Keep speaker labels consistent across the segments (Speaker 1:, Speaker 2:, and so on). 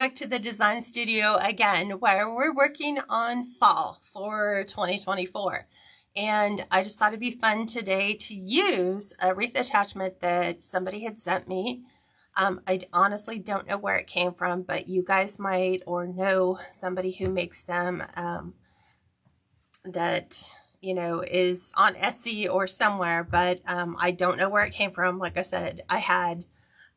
Speaker 1: back to the design studio again, where we're working on fall for 2024. And I just thought it'd be fun today to use a wreath attachment that somebody had sent me. I honestly don't know where it came from, but you guys might or know somebody who makes them that, you know, is on Etsy or somewhere, but I don't know where it came from. Like I said, I had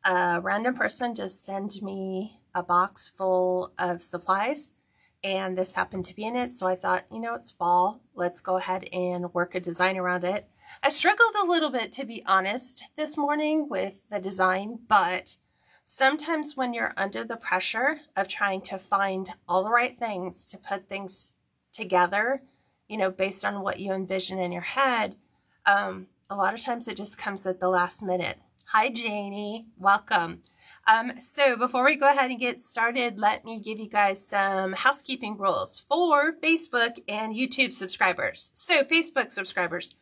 Speaker 1: a random person just send me a box full of supplies, and this happened to be in it. So I thought, you know, it's fall. Let's go ahead and work a design around it. I struggled a little bit, to be honest, this morning with the design, but sometimes when you're under the pressure of trying to find all the right things to put things together, you know, based on what you envision in your head, a lot of times it just comes at the last minute. Hi, Janie. Welcome. So before we go ahead and get started, let me give you guys some housekeeping rules for Facebook and YouTube subscribers. So Facebook subscribers,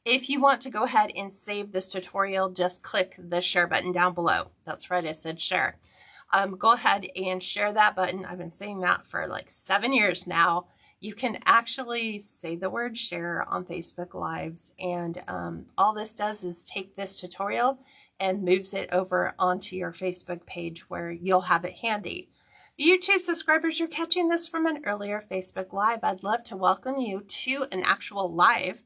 Speaker 1: if you want to go ahead and save this tutorial, just click the share button down below. That's right, I said share. Go ahead and share that button. I've been saying that for like 7 years now. You can actually say the word share on Facebook Lives, and all this does is take this tutorial and moves it over onto your Facebook page where you'll have it handy. The YouTube subscribers, you're catching this from an earlier Facebook Live. I'd love to welcome you to an actual live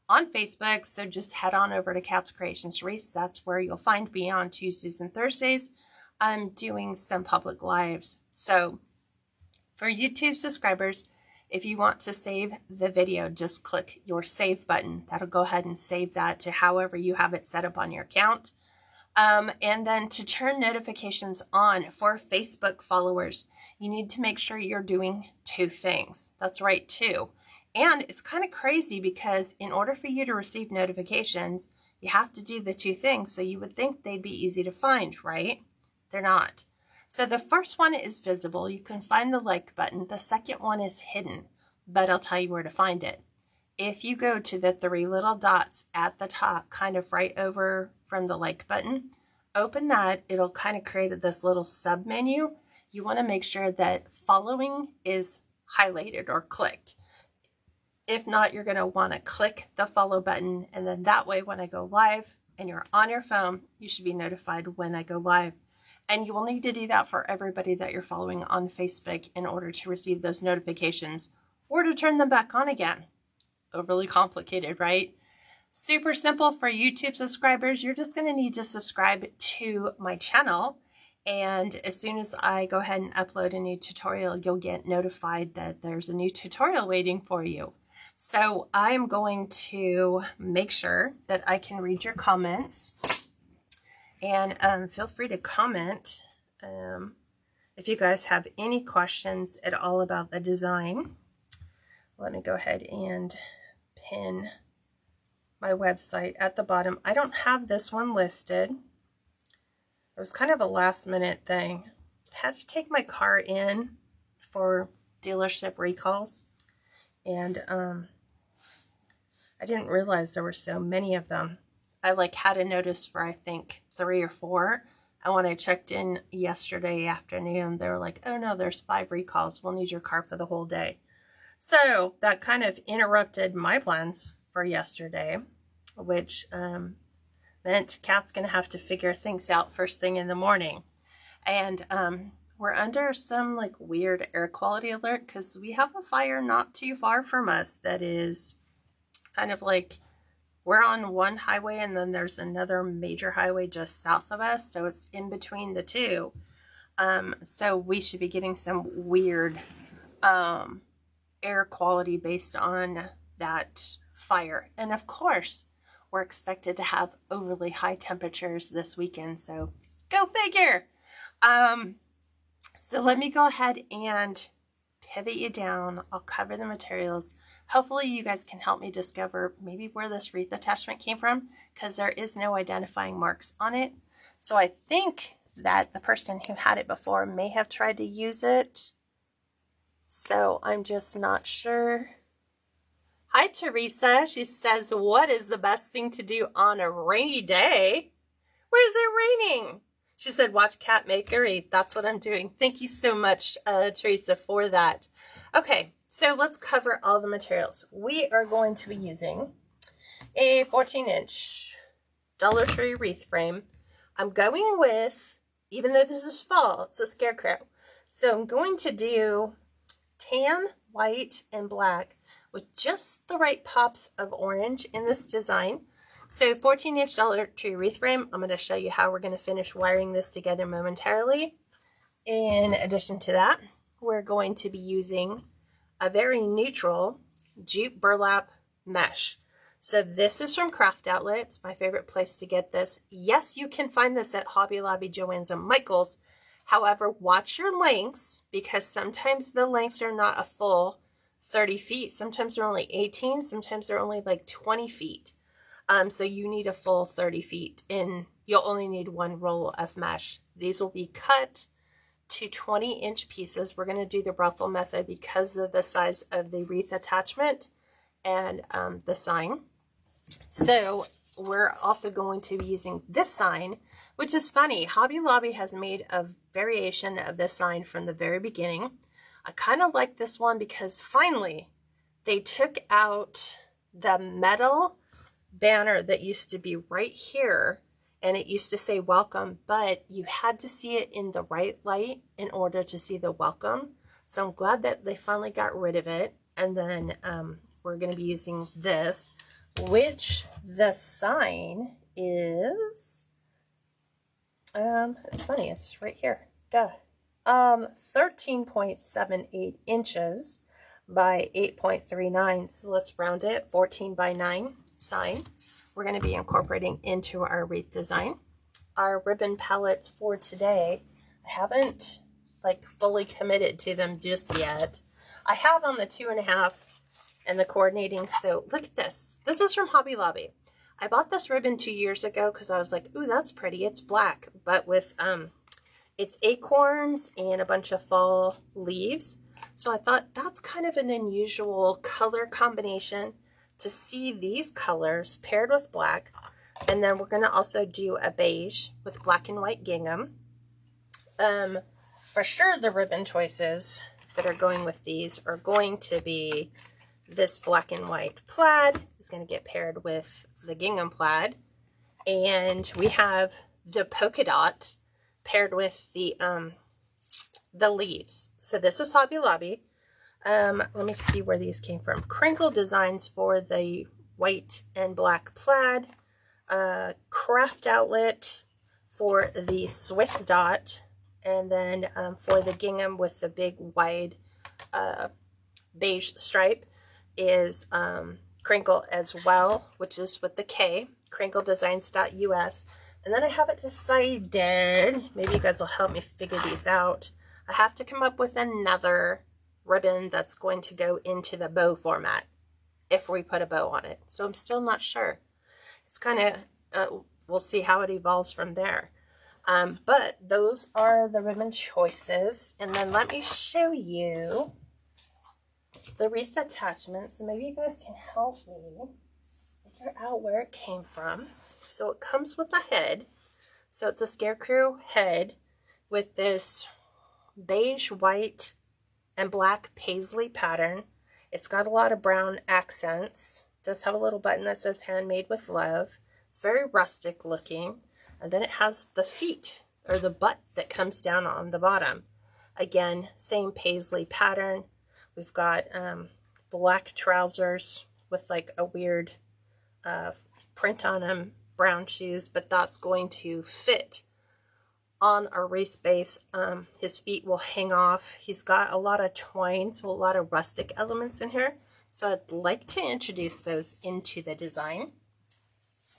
Speaker 1: on Facebook, so just head on over to Kat's Creations Wreaths. That's where you'll find me on Tuesdays and Thursdays. I'm doing some public lives. So for YouTube subscribers, if you want to save the video, just click your save button. That'll go ahead and save that to however you have it set up on your account. And then to turn notifications on for Facebook followers, you need to make sure you're doing 2 things. That's right, 2. And it's kind of crazy because in order for you to receive notifications, you have to do the 2 things. So you would think they'd be easy to find, right? They're not. So the first one is visible. You can find the like button. The second one is hidden, but I'll tell you where to find it. If you go to the 3 little dots at the top, kind of right over from the like button, open that. It'll kind of create this little sub menu. You want to make sure that following is highlighted or clicked. If not, you're going to want to click the follow button, and then that way when I go live and you're on your phone, you should be notified when I go live. And you will need to do that for everybody that you're following on Facebook in order to receive those notifications or to turn them back on again. Overly complicated, right? Super simple for YouTube subscribers. You're just going to need to subscribe to my channel. And as soon as I go ahead and upload a new tutorial, you'll get notified that there's a new tutorial waiting for you. So I'm going to make sure that I can read your comments. And feel free to comment if you guys have any questions at all about the design. Let me go ahead and pin my website at the bottom. I don't have this one listed. It was kind of a last minute thing. I had to take my car in for dealership recalls, and I didn't realize there were so many of them. I had a notice for I think 3 or 4. And when I checked in yesterday afternoon, they were like, oh no, there's 5 recalls. We'll need your car for the whole day. So that kind of interrupted my plans for yesterday, which meant Kat's going to have to figure things out first thing in the morning. And we're under some weird air quality alert because we have a fire not too far from us that is kind of we're on one highway and then there's another major highway just south of us. So it's in between the 2. So we should be getting some weird air quality based on that fire. And of course, we're expected to have overly high temperatures this weekend. So go figure. So let me go ahead and pivot you down. I'll cover the materials. Hopefully you guys can help me discover maybe where this wreath attachment came from, because there is no identifying marks on it. So I think that the person who had it before may have tried to use it. So I'm just not sure. Hi, Teresa. She says, what is the best thing to do on a rainy day? Where's it raining? She said, watch Cat make a wreath. That's what I'm doing. Thank you so much, Teresa, for that. Okay, so let's cover all the materials. We are going to be using a 14-inch Dollar Tree wreath frame. I'm going with, even though this is fall, it's a scarecrow. So I'm going to do tan, white, and black with just the right pops of orange in this design. So 14-inch Dollar Tree wreath frame. I'm going to show you how we're going to finish wiring this together momentarily. In addition to that, we're going to be using a very neutral jute burlap mesh. So this is from Craft Outlet. It's my favorite place to get this. Yes, you can find this at Hobby Lobby, Joann's, and Michael's. However, watch your lengths, because sometimes the lengths are not a full 30 feet. Sometimes they're only 18. Sometimes they're only like 20 feet. So you need a full 30 feet, and you'll only need one roll of mesh. These will be cut to 20-inch pieces. We're going to do the ruffle method because of the size of the wreath attachment and the sign. So we're also going to be using this sign, which is funny. Hobby Lobby has made a variation of this sign from the very beginning. I kind of like this one because finally they took out the metal banner that used to be right here, and it used to say welcome, but you had to see it in the right light in order to see the welcome. So I'm glad that they finally got rid of it. And then we're going to be using this, which the sign is, it's funny, it's right here. Duh. 13.78 inches by 8.39. So let's round it, 14 by 9 sign. We're going to be incorporating into our wreath design. Our ribbon palettes for today, I haven't like fully committed to them just yet. I have on the 2.5 and the coordinating. So look at this. This is from Hobby Lobby. I bought this ribbon 2 years ago because I was like, ooh, that's pretty. It's black, but with it's acorns and a bunch of fall leaves. So I thought that's kind of an unusual color combination to see these colors paired with black. And then we're going to also do a beige with black and white gingham. For sure the ribbon choices that are going with these are going to be this black and white plaid is going to get paired with the gingham plaid. And we have the polka dot paired with the leaves. So this is Hobby Lobby. Let me see where these came from. Crinkle Designs for the white and black plaid. Craft Outlet for the Swiss dot. And then for the gingham with the big wide beige stripe is Crinkle as well, which is with the K, crinkledesigns.us. And then I haven't decided, maybe you guys will help me figure these out. I have to come up with another ribbon that's going to go into the bow format if we put a bow on it. So I'm still not sure. It's kind of, we'll see how it evolves from there. But those are the ribbon choices. And then let me show you the wreath attachment. So maybe you guys can help me figure out where it came from. So it comes with a head. So it's a scarecrow head with this beige, white, and black paisley pattern. It's got a lot of brown accents. It does have a little button that says handmade with love. It's very rustic looking. And then it has the feet, or the butt that comes down on the bottom. Again, same paisley pattern. We've got black trousers with like a weird print on them, brown shoes, but that's going to fit on our wreath base. His feet will hang off. He's got a lot of twine, so a lot of rustic elements in here. So I'd like to introduce those into the design.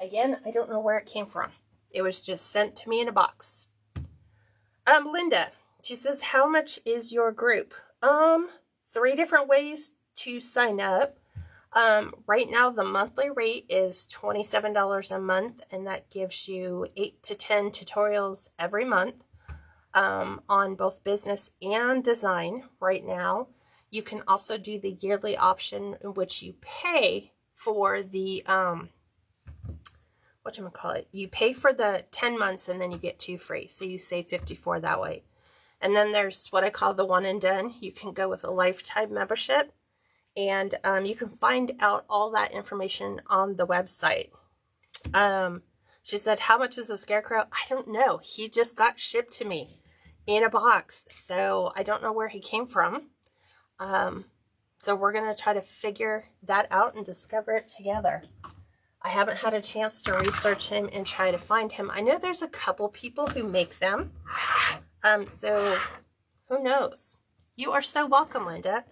Speaker 1: Again, I don't know where it came from. It was just sent to me in a box. Linda, she says, how much is your group? 3 different ways to sign up. Right now, the monthly rate is $27 a month, and that gives you 8 to 10 tutorials every month on both business and design right now. You can also do the yearly option in which you pay for the, whatchamacallit, you pay for the 10 months and then you get 2 free. So you save $54 that way. And then there's what I call the one and done. You can go with a lifetime membership, and you can find out all that information on the website. She said, how much is a Scarecrow? I don't know. He just got shipped to me in a box, so I don't know where he came from. So we're going to try to figure that out and discover it together. I haven't had a chance to research him and try to find him. I know there's a couple people who make them. So who knows? You are so welcome, Linda.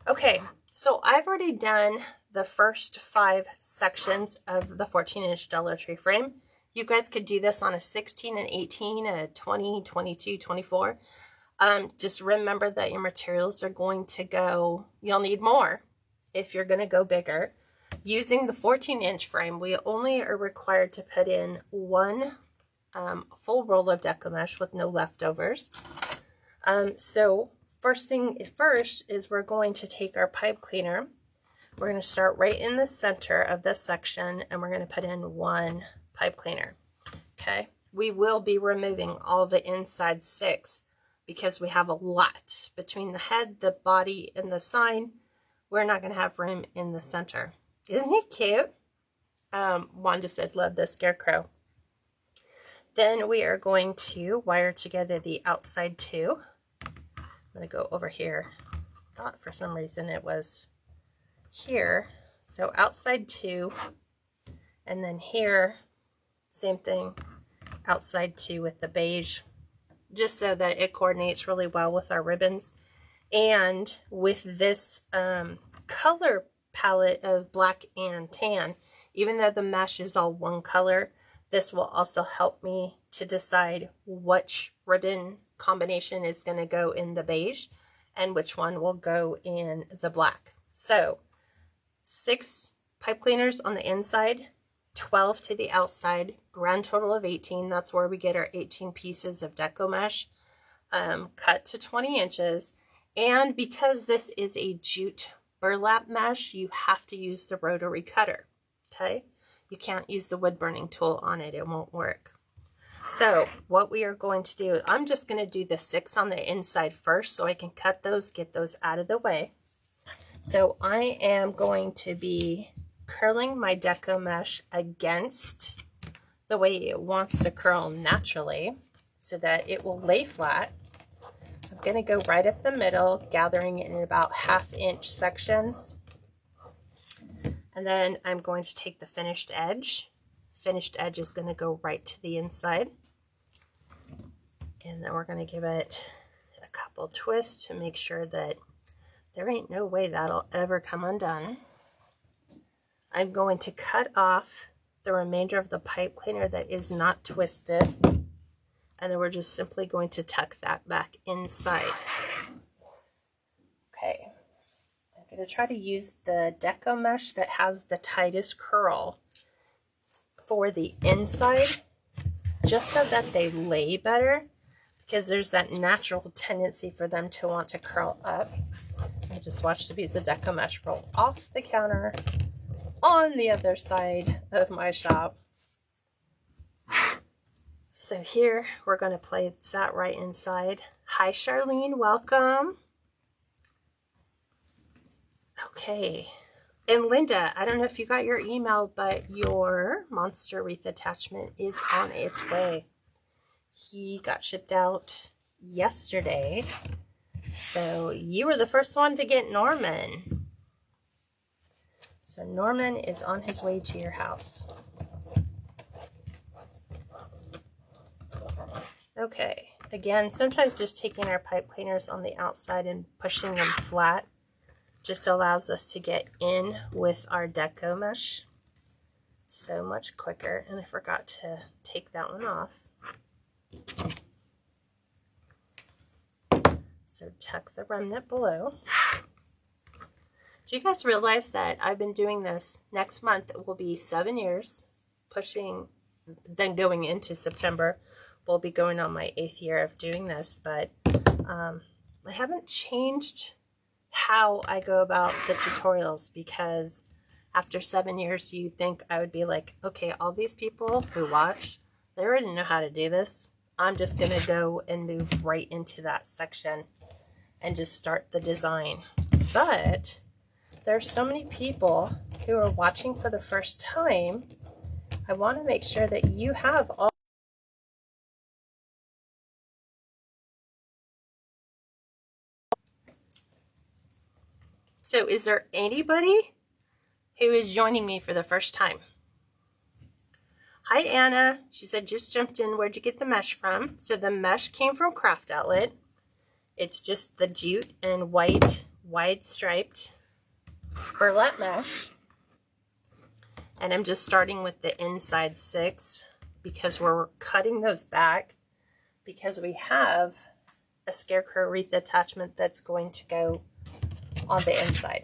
Speaker 1: Okay, so I've already done the first 5 sections of the 14-inch Dollar Tree frame. You guys could do this on a 16, an 18, a 20, 22, 24. Just remember that your materials are going to go, you'll need more if you're going to go bigger. Using the 14-inch frame, we only are required to put in 1 full roll of deco mesh with no leftovers. So first thing first is we're going to take our pipe cleaner. We're going to start right in the center of this section, and we're going to put in 1 pipe cleaner. Okay, we will be removing all the inside 6 because we have a lot between the head, the body, and the sign. We're not going to have room in the center. Isn't he cute? Wanda said, love the Scarecrow. Then we are going to wire together the outside 2. I'm going to go over here. Thought for some reason it was here. So outside 2, and then here, same thing, outside 2 with the beige, just so that it coordinates really well with our ribbons. And with this color palette of black and tan, even though the mesh is all one color, this will also help me to decide which ribbon combination is going to go in the beige and which one will go in the black. So 6 pipe cleaners on the inside, 12 to the outside, grand total of 18. That's where we get our 18 pieces of deco mesh, cut to 20 inches. And because this is a jute burlap mesh, you have to use the rotary cutter. Okay, you can't use the wood burning tool on it, it won't work. So what we are going to do, I'm just going to do the 6 on the inside first so I can cut those, get those out of the way. So I am going to be curling my deco mesh against the way it wants to curl naturally so that it will lay flat. I'm going to go right up the middle, gathering it in about 1/2 inch sections. And then I'm going to take the finished edge. Finished edge is going to go right to the inside. And then we're going to give it a couple twists to make sure that there ain't no way that'll ever come undone. I'm going to cut off the remainder of the pipe cleaner that is not twisted. And then we're just simply going to tuck that back inside. Okay. I'm going to try to use the deco mesh that has the tightest curl for the inside, just so that they lay better, because there's that natural tendency for them to want to curl up. I just watched a piece of deco mesh roll off the counter on the other side of my shop. So here we're going to place that right inside. Hi Charlene, welcome. Okay, and Linda, I don't know if you got your email, but your monster wreath attachment is on its way. He got shipped out yesterday, so you were the first one to get Norman. So Norman is on his way to your house. Okay, again, sometimes just taking our pipe cleaners on the outside and pushing them flat just allows us to get in with our deco mesh so much quicker. And I forgot to take that one off. So tuck the remnant below. Do you guys realize that I've been doing this? Next month it will be 7 years, then going into September, we'll be going on my 8th year of doing this, but I haven't changed how I go about the tutorials, because After 7 years, you'd think I would be like, okay, all these people who watch, they already know how to do this. I'm just going to go and move right into that section and just start the design. But there's so many people who are watching for the first time. I want to make sure that you have all. So is there anybody who is joining me for the first time? Hi, Anna. She said, just jumped in. Where'd you get the mesh from? So the mesh came from Craft Outlet. It's just the jute and white, wide striped burlap mesh. And I'm just starting with the inside 6 because we're cutting those back because we have a Scarecrow Wreath attachment that's going to go on the inside.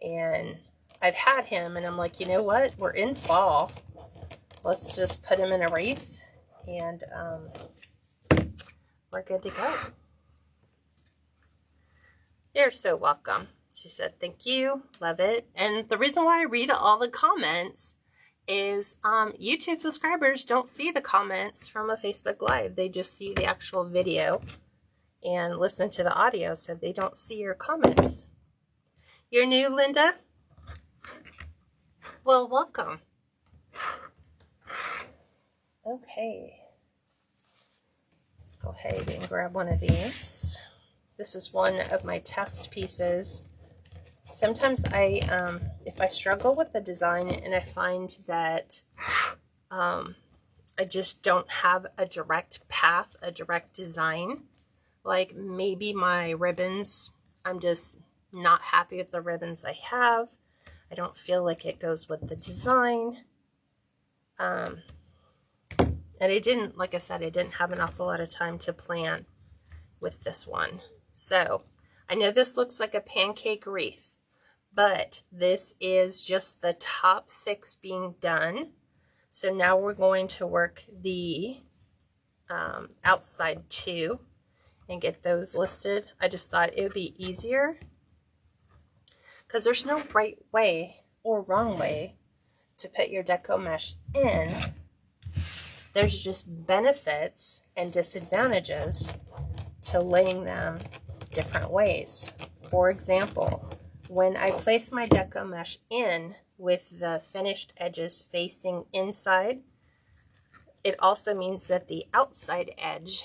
Speaker 1: And I've had him and I'm like, you know what? We're in fall. Let's just put him in a wreath and we're good to go. You're so welcome. She said, thank you. Love it. And the reason why I read all the comments is YouTube subscribers don't see the comments from a Facebook Live. They just see the actual video and listen to the audio, so they don't see your comments. You're new, Linda? Well, welcome. Okay. Let's go ahead and grab one of these. This is one of my test pieces. Sometimes if I struggle with the design and I find that I just don't have a direct path, a direct design, like maybe my ribbons, I'm just not happy with the ribbons I have. I don't feel like it goes with the design. And I didn't, like I said, I didn't have an awful lot of time to plan with this one. So I know this looks like a pancake wreath, but this is just the top 6 being done. So now we're going to work the outside 2 and get those listed. I just thought it would be easier because there's no right way or wrong way to put your deco mesh in. There's just benefits and disadvantages to laying them different ways. For example, when I place my deco mesh in with the finished edges facing inside, it also means that the outside edge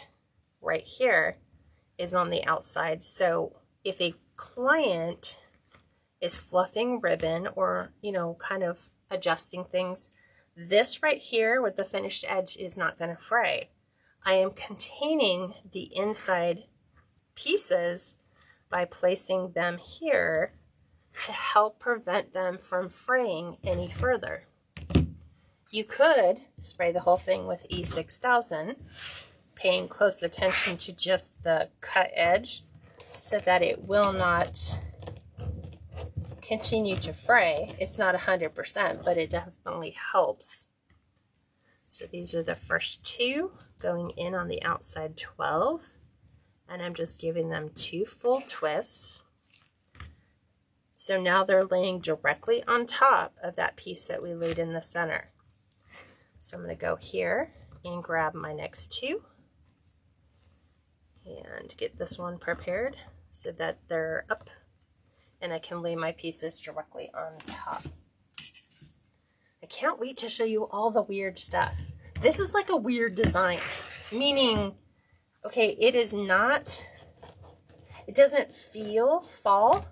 Speaker 1: right here is on the outside. So if a client is fluffing ribbon or, you know, kind of adjusting things, this right here with the finished edge is not going to fray. I am containing the inside pieces by placing them here to help prevent them from fraying any further. You could spray the whole thing with E6000, paying close attention to just the cut edge so that it will not continue to fray. It's not 100%, but it definitely helps. So these are the first 2 going in on the outside 12, and I'm just giving them 2 full twists. So now they're laying directly on top of that piece that we laid in the center. So I'm going to go here and grab my next 2 and get this one prepared so that they're up and I can lay my pieces directly on top. I can't wait to show you all the weird stuff. This is like a weird design, meaning, okay, it is not, it doesn't feel fall,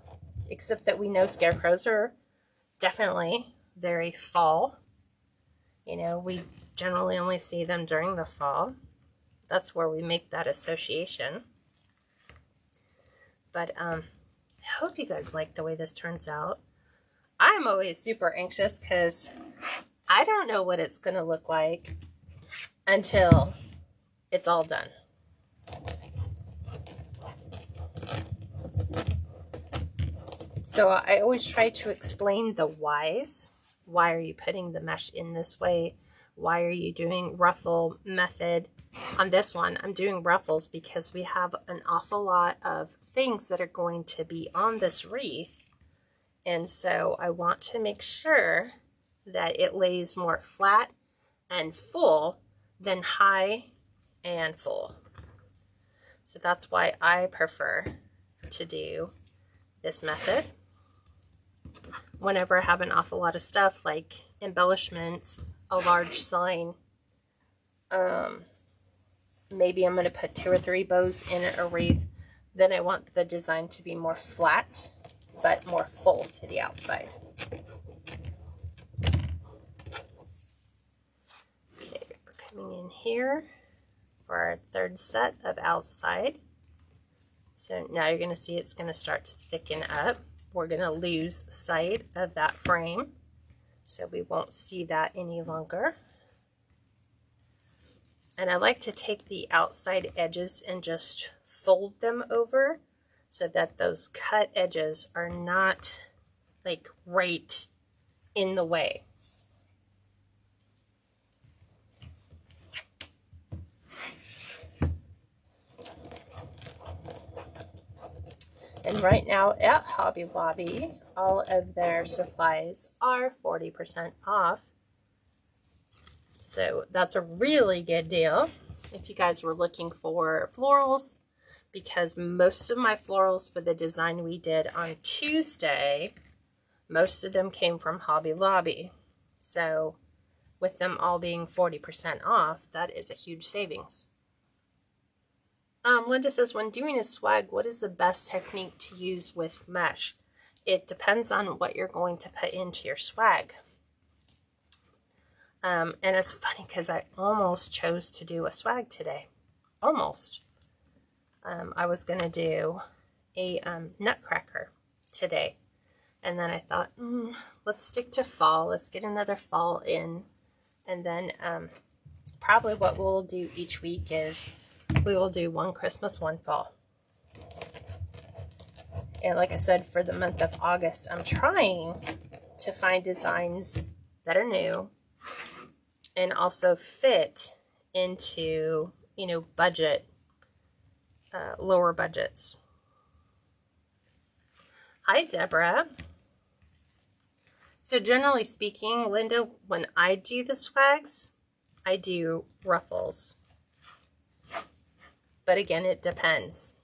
Speaker 1: except that we know scarecrows are definitely very fall. You know, we generally only see them during the fall. That's where we make that association. But I hope you guys like the way this turns out. I'm always super anxious because I don't know what it's going to look like until it's all done. So I always try to explain the whys. Why are you putting the mesh in this way? Why are you doing ruffle method? On this one, I'm doing ruffles because we have an awful lot of things that are going to be on this wreath. And so I want to make sure that it lays more flat and full than high and full. So that's why I prefer to do this method. Whenever I have an awful lot of stuff like embellishments, a large sign, maybe I'm going to put 2 or 3 bows in a wreath, then I want the design to be more flat but more full to the outside. Okay, we're coming in here for our 3rd set of outside. So now you're going to see it's going to start to thicken up. We're going to lose sight of that frame, so we won't see that any longer. And I like to take the outside edges and just fold them over so that those cut edges are not like right in the way. And right now at Hobby Lobby, all of their supplies are 40% off. So that's a really good deal if you guys were looking for florals, because most of my florals for the design we did on Tuesday, most of them came from Hobby Lobby. So with them all being 40% off, that is a huge savings. Linda says, when doing a swag, what is the best technique to use with mesh? It depends on what you're going to put into your swag. And it's funny because I almost chose to do a swag today. Almost. I was going to do a nutcracker today. And then I thought, let's stick to fall. Let's get another fall in. And then probably what we'll do each week is we will do one Christmas, one fall. And like I said, for the month of August, I'm trying to find designs that are new and also fit into, you know, budget, lower budgets. Hi, Deborah. So generally speaking, Linda, when I do the swags, I do ruffles. But again, it depends.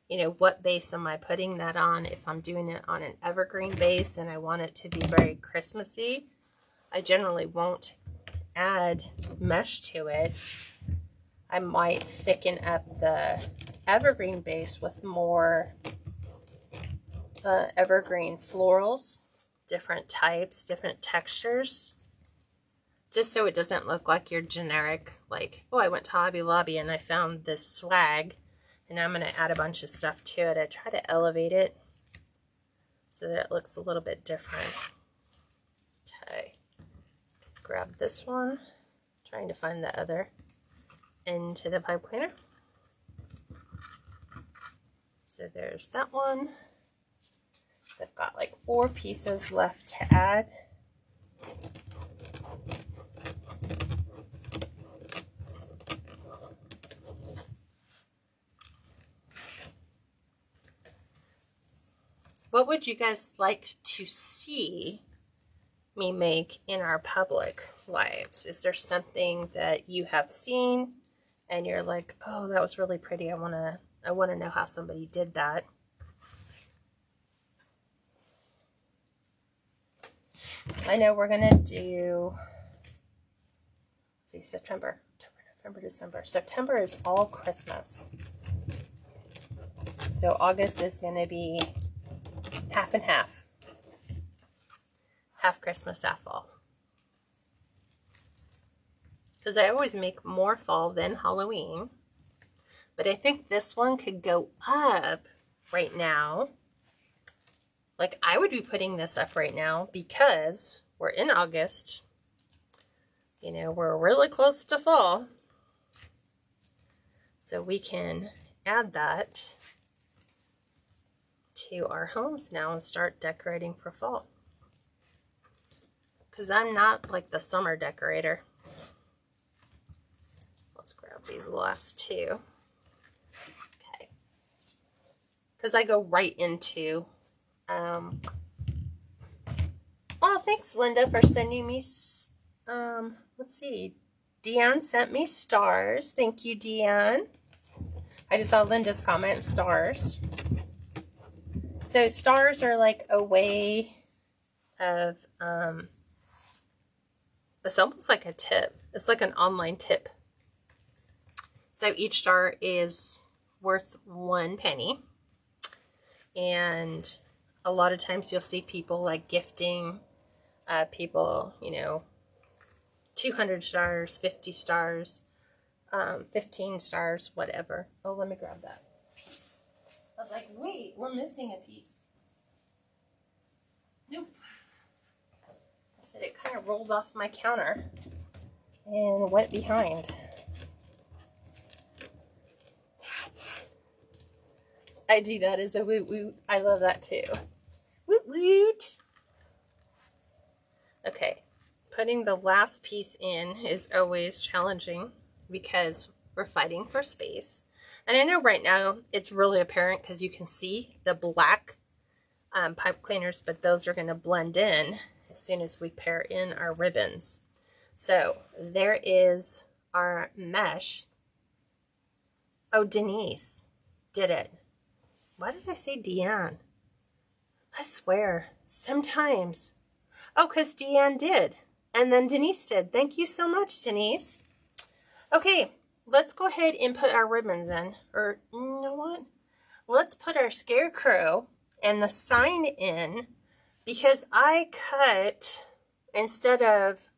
Speaker 1: You know, what base am I putting that on? If I'm doing it on an evergreen base and I want it to be very Christmassy, I generally won't add mesh to it. I might thicken up the evergreen base with more evergreen florals, different types, different textures, just so it doesn't look like your generic, like, oh, I went to Hobby Lobby and I found this swag and I'm going to add a bunch of stuff to it. I try to elevate it so that it looks a little bit different. Okay, grab this one, trying to find the other end to the pipe cleaner. So there's that one. So I've got like 4 pieces left to add. What would you guys like to see me make in our public lives? Is there something that you have seen and you're like, oh, that was really pretty. I want to know how somebody did that. I know we're going to do, let's see, September, November, December. September is all Christmas. So August is going to be half and half. Half Christmas, half fall. Because I always make more fall than Halloween. But I think this one could go up right now. Like, I would be putting this up right now because we're in August. You know, we're really close to fall. So we can add that to our homes now and start decorating for fall. Because I'm not like the summer decorator. Let's grab these last 2. Okay. Because I go right into thanks, Linda, for sending me, let's see. Deanne sent me stars. Thank you, Deanne. I just saw Linda's comment, stars. So stars are like a way of, it's almost like a tip. It's like an online tip. So each star is worth 1 penny. And a lot of times you'll see people like gifting people, you know, 200 stars, 50 stars, 15 stars, whatever. Oh, let me grab that piece. I was like, wait, we're missing a piece. Nope. I said it kind of rolled off my counter and went behind. I do that as a woot woot. I love that too. Woot woot. Okay, putting the last piece in is always challenging because we're fighting for space. And I know right now it's really apparent because you can see the black pipe cleaners, but those are going to blend in as soon as we pair in our ribbons. So there is our mesh. Oh, Denise did it. Why did I say Deanne? I swear, sometimes. Oh, because Deanne did. And then Denise did. Thank you so much, Denise. Okay, let's go ahead and put our ribbons in. Or, you know what? Let's put our scarecrow and the sign in, because I cut, instead of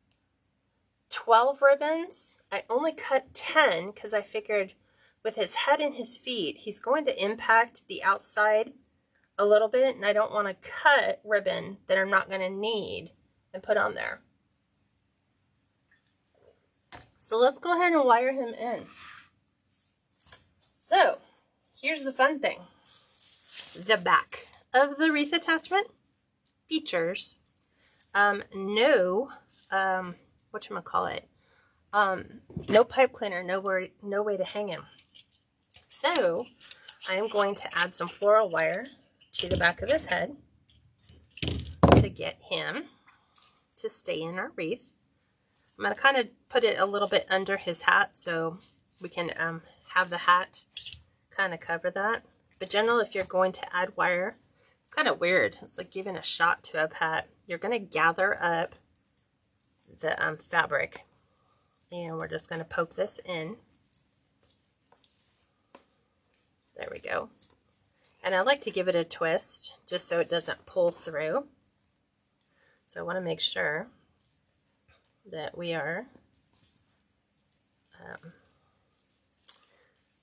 Speaker 1: 12 ribbons, I only cut 10 because I figured with his head and his feet, he's going to impact the outside a little bit, and I don't want to cut ribbon that I'm not going to need and put on there. So let's go ahead and wire him in. So here's the fun thing. The back of the wreath attachment features no pipe cleaner, no way to hang him. So I am going to add some floral wire to the back of his head to get him to stay in our wreath. I'm going to kind of put it a little bit under his hat so we can have the hat kind of cover that. But generally, if you're going to add wire, it's kind of weird. It's like giving a shot to a hat. You're going to gather up the fabric, and we're just going to poke this in. There we go. And I like to give it a twist just so it doesn't pull through. So I want to make sure that we are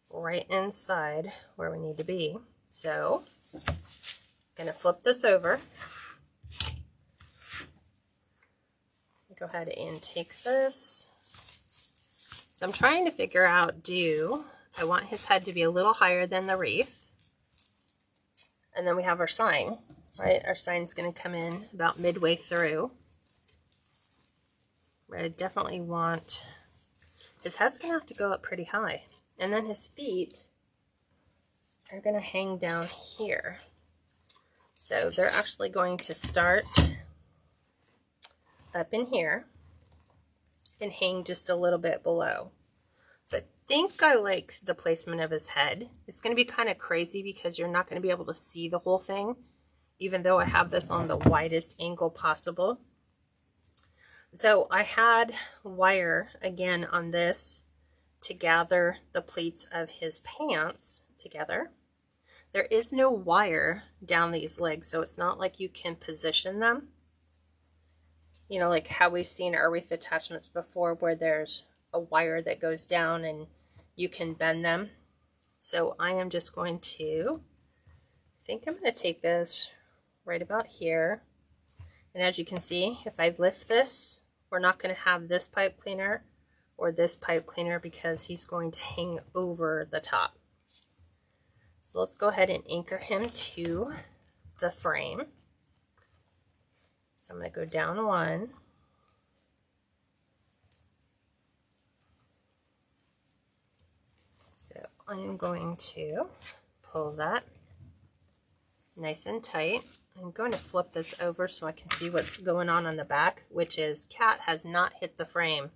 Speaker 1: right inside where we need to be. So I'm going to flip this over. Go ahead and take this. So I'm trying to figure out, I want his head to be a little higher than the wreath. And then we have our sign, right? Our sign's going to come in about midway through. But I definitely want, his head's going to have to go up pretty high. And then his feet are going to hang down here. So they're actually going to start up in here and hang just a little bit below. So I think I like the placement of his head. It's going to be kind of crazy because you're not going to be able to see the whole thing, even though I have this on the widest angle possible. So I had wire again on this to gather the pleats of his pants together. There is no wire down these legs, so it's not like you can position them. You know, like how we've seen our wreath attachments before, where there's a wire that goes down and you can bend them. So I am just going to, I think I'm going to take this right about here. And as you can see, if I lift this, we're not going to have this pipe cleaner or this pipe cleaner because he's going to hang over the top. So let's go ahead and anchor him to the frame. So I'm going to go down one. So I am going to pull that nice and tight. I'm going to flip this over so I can see what's going on the back, which is cat has not hit the frame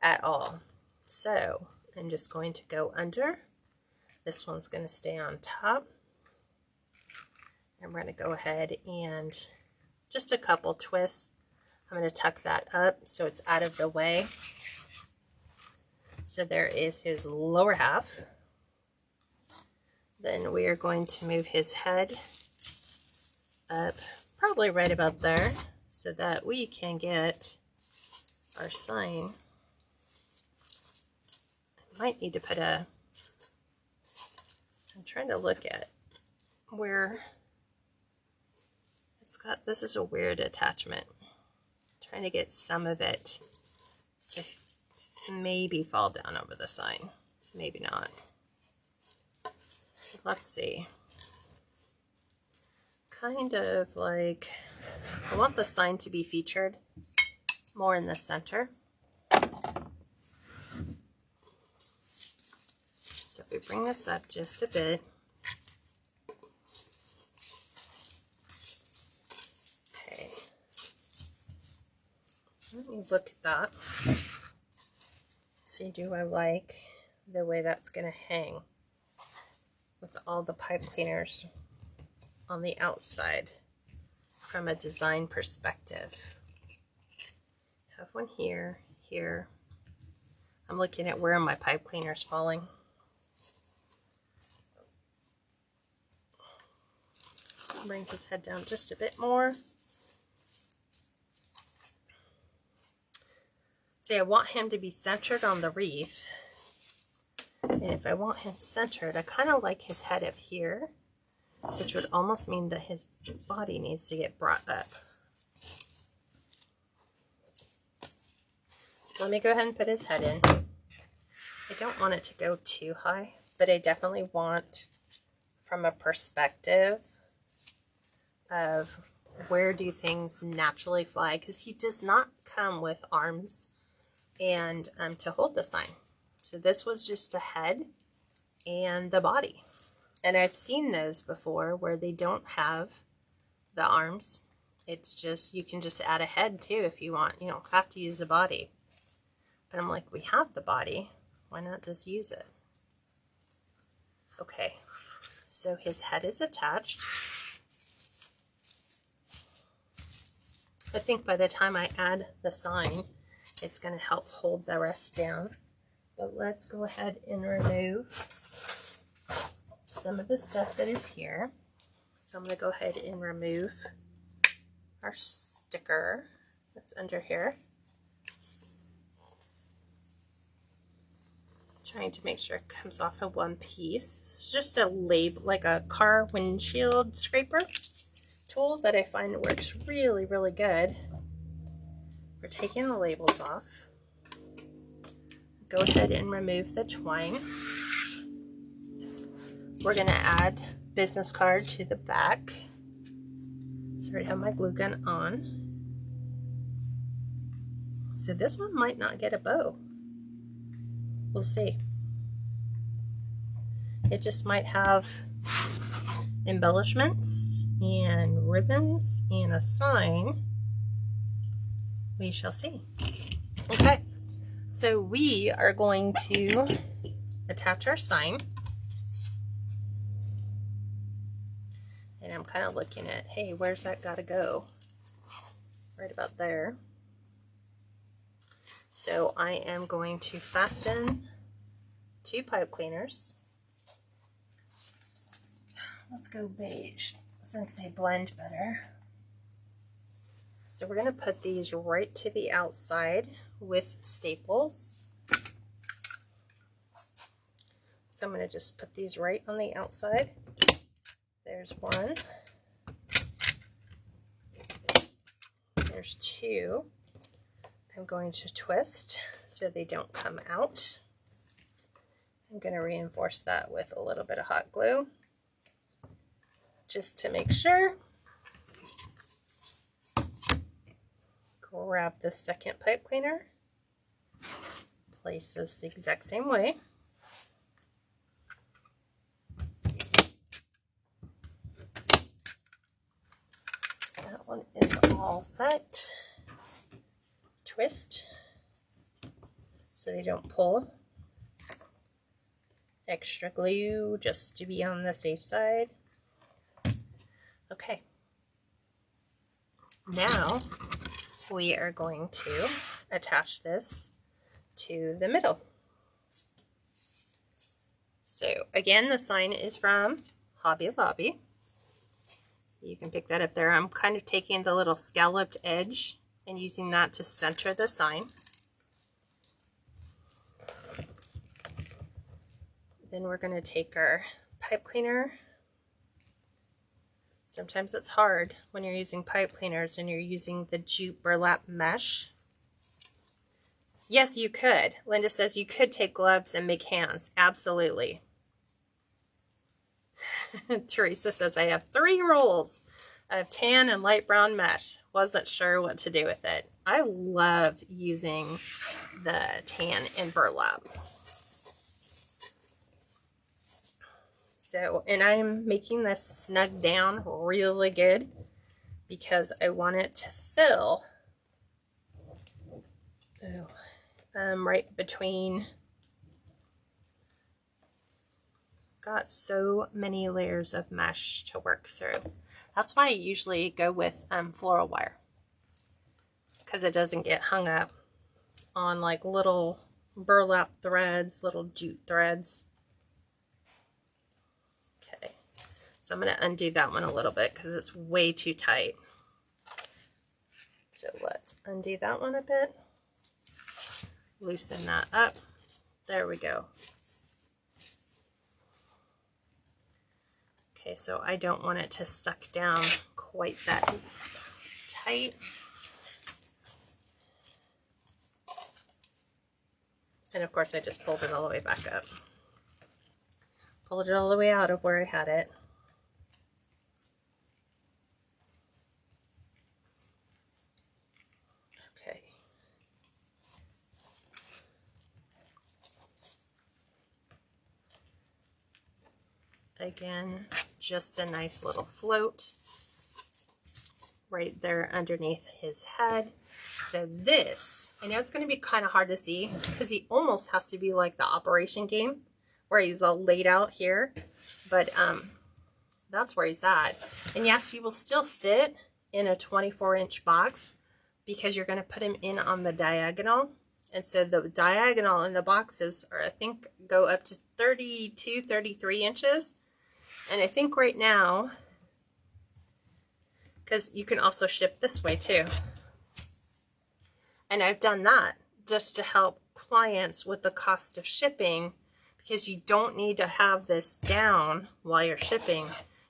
Speaker 1: at all. So I'm just going to go under. This one's going to stay on top. And we're going to go ahead and just a couple twists. I'm going to tuck that up so it's out of the way. So there is his lower half. Then we are going to move his head up probably right about there so that we can get our sign. I might need to put I'm trying to look at where it's got, this is a weird attachment. I'm trying to get some of it to maybe fall down over the sign, maybe not. So let's see. Kind of like, I want the sign to be featured more in the center. So if we bring this up just a bit, okay, let me look at that. See, do I like the way that's going to hang with all the pipe cleaners on the outside from a design perspective? Have one here, here. I'm looking at where my pipe cleaner's falling. Bring his head down just a bit more. See, I want him to be centered on the wreath. And if I want him centered, I kind of like his head up here, which would almost mean that his body needs to get brought up. Let me go ahead and put his head in. I don't want it to go too high, but I definitely want, from a perspective of where do things naturally fly, because he does not come with arms and to hold the sign. So this was just a head and the body. And I've seen those before where they don't have the arms. It's just, you can just add a head too if you want. You don't have to use the body. But I'm like, we have the body. Why not just use it? Okay, so his head is attached. I think by the time I add the sign, it's going to help hold the rest down. But let's go ahead and remove some of the stuff that is here. So I'm going to go ahead and remove our sticker that's under here. Trying to make sure it comes off in one piece. It's just a label, like a car windshield scraper tool that I find works really, really good for taking the labels off. Go ahead and remove the twine. We're going to add business card to the back. So I already have my glue gun on. So this one might not get a bow. We'll see. It just might have embellishments and ribbons and a sign. We shall see. Okay, so we are going to attach our sign. And I'm kind of looking at, hey, where's that got to go? Right about there. So I am going to fasten 2 pipe cleaners. Let's go beige since they blend better. So we're going to put these right to the outside with staples. So I'm going to just put these right on the outside. There's one. There's 2. I'm going to twist so they don't come out. I'm going to reinforce that with a little bit of hot glue just to make sure. Grab the second pipe cleaner, place this the exact same way. all set. Twist so they don't pull. Extra glue just to be on the safe side. Okay. Now we are going to attach this to the middle. So again, the sign is from Hobby Lobby. You can pick that up there. I'm kind of taking the little scalloped edge and using that to center the sign. Then we're going to take our pipe cleaner. Sometimes it's hard when you're using pipe cleaners and you're using the jute burlap mesh. Yes, you could. Linda says you could take gloves and make hands. Absolutely. Teresa says I have 3 rolls of tan and light brown mesh. Wasn't sure what to do with it. I love using the tan and burlap. So, and I'm making this snug down really good because I want it to fill right between. Got so many layers of mesh to work through. That's why I usually go with floral wire, because it doesn't get hung up on like little burlap threads, little jute threads. Okay, so I'm going to undo that one a little bit because it's way too tight. So let's undo that one a bit. Loosen that up. There we go. Okay, so I don't want it to suck down quite that tight. And of course I just pulled it all the way back up. Pulled it all the way out of where I had it. Okay. Again, just a nice little float right there underneath his head. So this, I know it's going to be kind of hard to see because he almost has to be like the Operation game where he's all laid out here, but that's where he's at. And yes, he will still fit in a 24-inch box because you're going to put him in on the diagonal. And so the diagonal in the boxes are, I think, go up to 32, 33 inches. And I think right now, because you can also ship this way too. And I've done that just to help clients with the cost of shipping, because you don't need to have this down while you're shipping.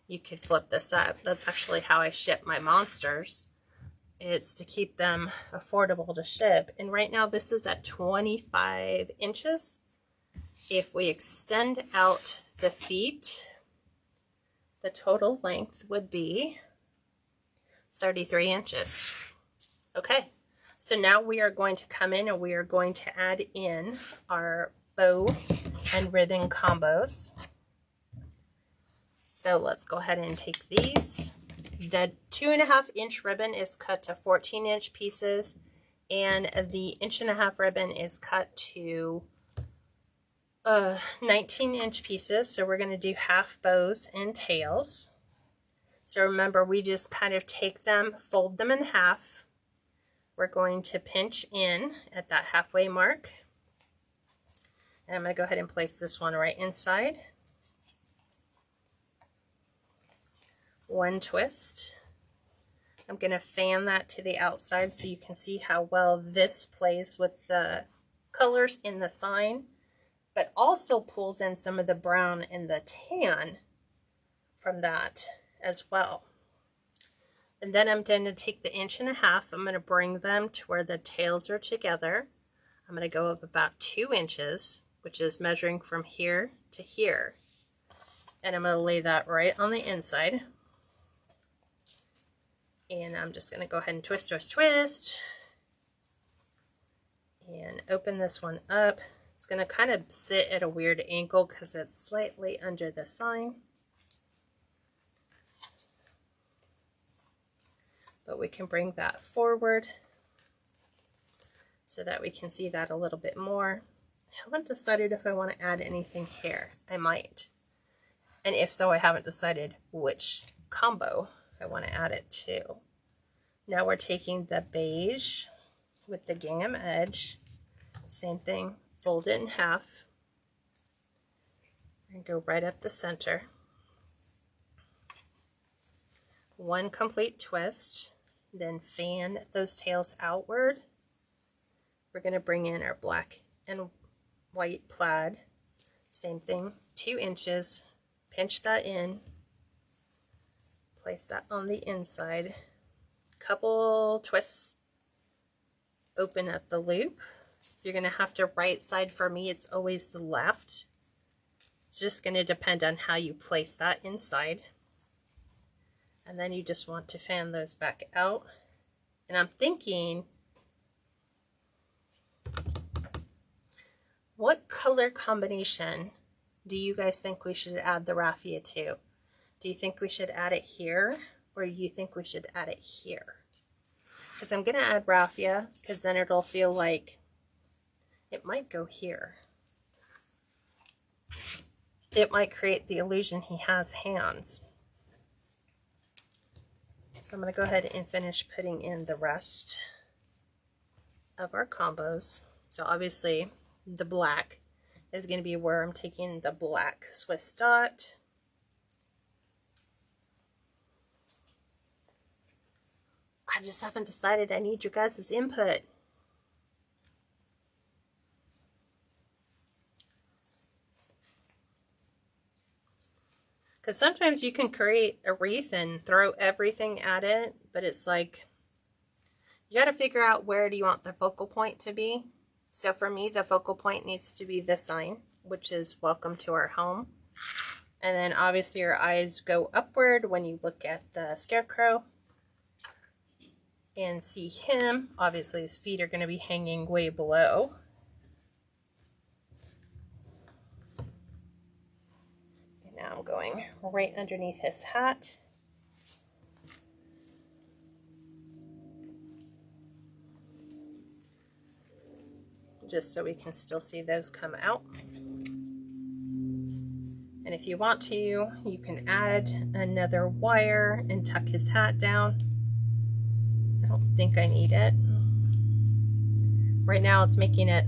Speaker 1: You could flip this up. That's actually how I ship my monsters. It's to keep them affordable to ship. And right now this is at 25 inches. If we extend out the feet, the total length would be 33 inches. Okay, so now we are going to come in and we are going to add in our bow and ribbon combos. So let's go ahead and take these. The 2.5-inch ribbon is cut to 14-inch pieces, and the 1.5-inch ribbon is cut to 19-inch pieces. So we're going to do half bows and tails. So remember, we just kind of take them, fold them in half. We're going to pinch in at that halfway mark. And I'm going to go ahead and place this one right inside. One twist. I'm going to fan that to the outside so you can see how well this plays with the colors in the sign, but also pulls in some of the brown and the tan from that as well. And then I'm going to take the 1.5 inches. I'm going to bring them to where the tails are together. I'm going to go up about 2 inches, which is measuring from here to here. And I'm going to lay that right on the inside. And I'm just going to go ahead and twist, twist, twist. And open this one up. It's going to kind of sit at a weird angle because it's slightly under the sign. but we can bring that forward so that we can see that a little bit more. I haven't decided if I want to add anything here. I might. And if so, I haven't decided which combo I want to add it to. Now we're taking the beige with the gingham edge. Same thing, fold it in half and go right up the center. One complete twist, then fan those tails outward. We're going to bring in our black and white plaid. Same thing, 2 inches, pinch that in, place that on the inside, couple twists, open up the loop. You're going to have to right side. For me, it's always the left. It's just going to depend on how you place that inside. And then you just want to fan those back out. And I'm thinking, what color combination do you guys think we should add the raffia to? Do you think we should add it here, or do you think we should add it here? Because I'm going to add raffia, because then it'll feel like it might go here. It might create the illusion he has hands. So I'm going to go ahead and finish putting in the rest of our combos. So obviously the black is going to be where I'm taking the black Swiss dot. I just haven't decided. I need your guys' input. Because sometimes you can create a wreath and throw everything at it, but it's like, you got to figure out where do you want the focal point to be. So for me, the focal point needs to be this sign, which is welcome to our home. And then obviously your eyes go upward when you look at the scarecrow and see him. Obviously his feet are going to be hanging way below. And now I'm going right underneath his hat. Just so we can still see those come out. And if you want to, you can add another wire and tuck his hat down. I don't think I need it. Right now it's making it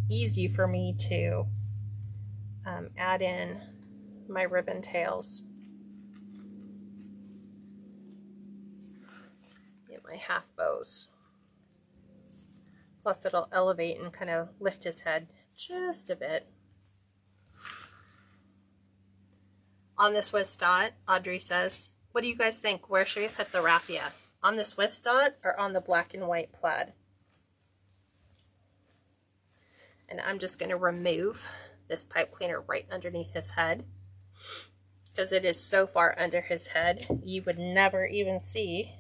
Speaker 1: easy for me to add in my ribbon tails. Get my half bows. Plus it'll elevate and kind of lift his head just a bit. On the Swiss dot, Audrey says, what do you guys think? Where should we put the raffia? On the Swiss dot or on the black and white plaid? And I'm just going to remove this pipe cleaner right underneath his head, because it is so far under his head you would never even see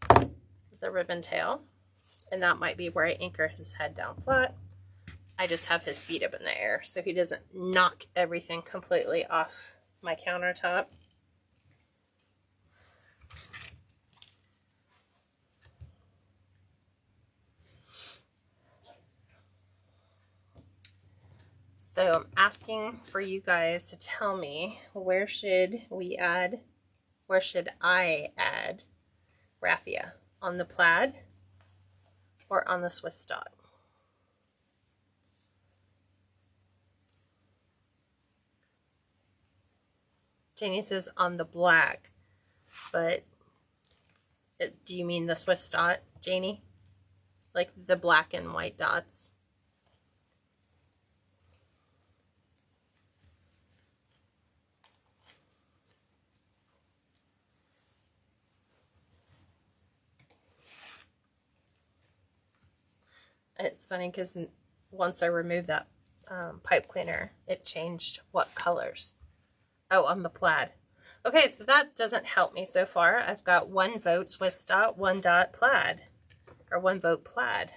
Speaker 1: the ribbon tail. And that might be where I anchor his head down flat. I just have his feet up in the air so he doesn't knock everything completely off my countertop. So I'm asking for you guys to tell me, where should I add raffia? On the plaid or on the Swiss dot? Janie says on the black, but do you mean the Swiss dot, Janie? Like the black and white dots? It's funny because once I removed that pipe cleaner, it changed what colors. Oh, on the plaid. Okay, so that doesn't help me so far. I've got 1 vote Swiss dot, 1 dot plaid, or 1 vote plaid.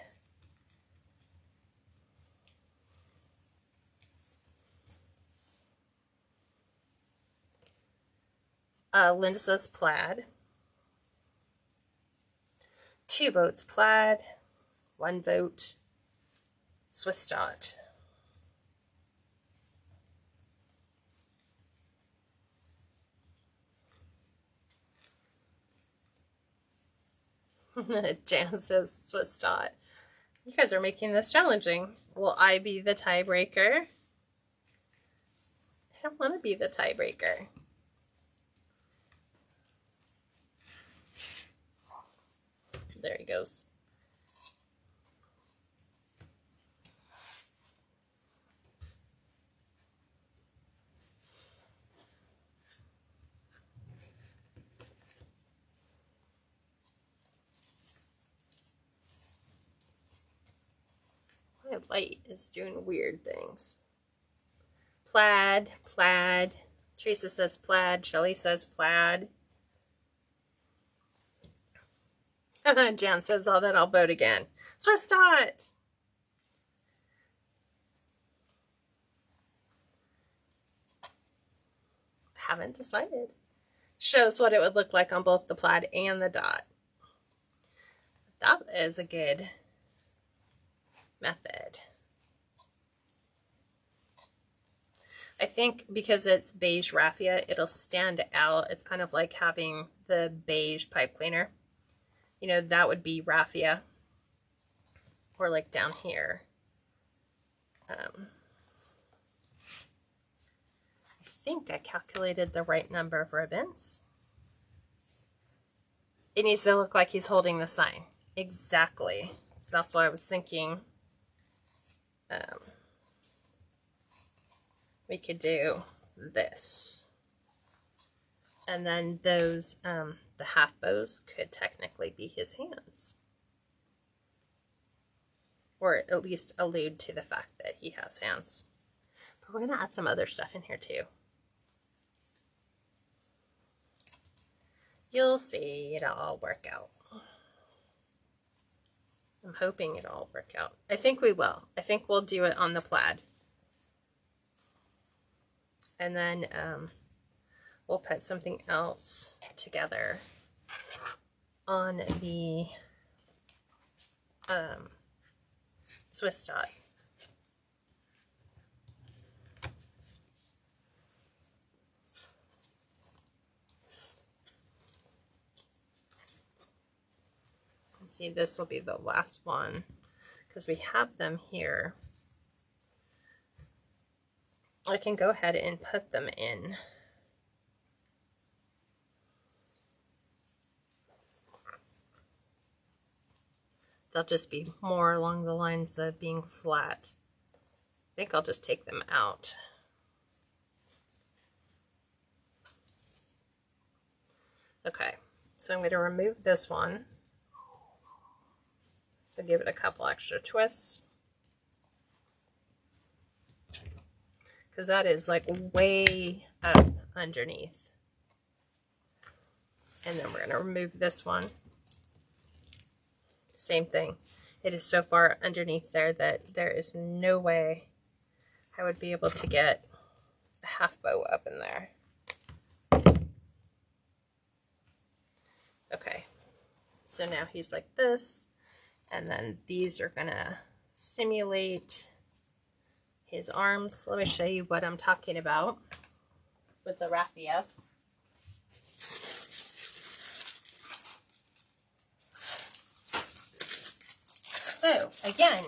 Speaker 1: Linda says plaid. 2 votes plaid, 1 vote Swiss dot. Jan says Swiss dot. You guys are making this challenging. Will I be the tiebreaker? I don't want to be the tiebreaker. There he goes. My light is doing weird things. Plaid, plaid. Teresa says plaid. Shelly says plaid. Jan says, oh, then I'll vote again. Swiss dot. Haven't decided. Shows what it would look like on both the plaid and the dot. That is a good method. I think because it's beige raffia, it'll stand out. It's kind of like having the beige pipe cleaner. You know, that would be raffia. Or like down here. I think I calculated the right number of ribbons. It needs to look like he's holding the sign. Exactly. So that's why I was thinking we could do this. And then those, the half bows could technically be his hands. Or at least allude to the fact that he has hands. But we're going to add some other stuff in here too. You'll see, it'll all work out. I'm hoping it'll all work out. I think we will. I think we'll do it on the plaid. And then we'll put something else together on the Swiss dot. And see, this will be the last one because we have them here. I can go ahead and put them in. They'll just be more along the lines of being flat. I think I'll just take them out. Okay, so I'm going to remove this one. So give it a couple extra twists. Because that is like way up underneath. And then we're going to remove this one. Same thing. It is so far underneath there that there is no way I would be able to get a half bow up in there. Okay. So now he's like this. And then these are going to simulate his arms. Let me show you what I'm talking about with the raffia. So again,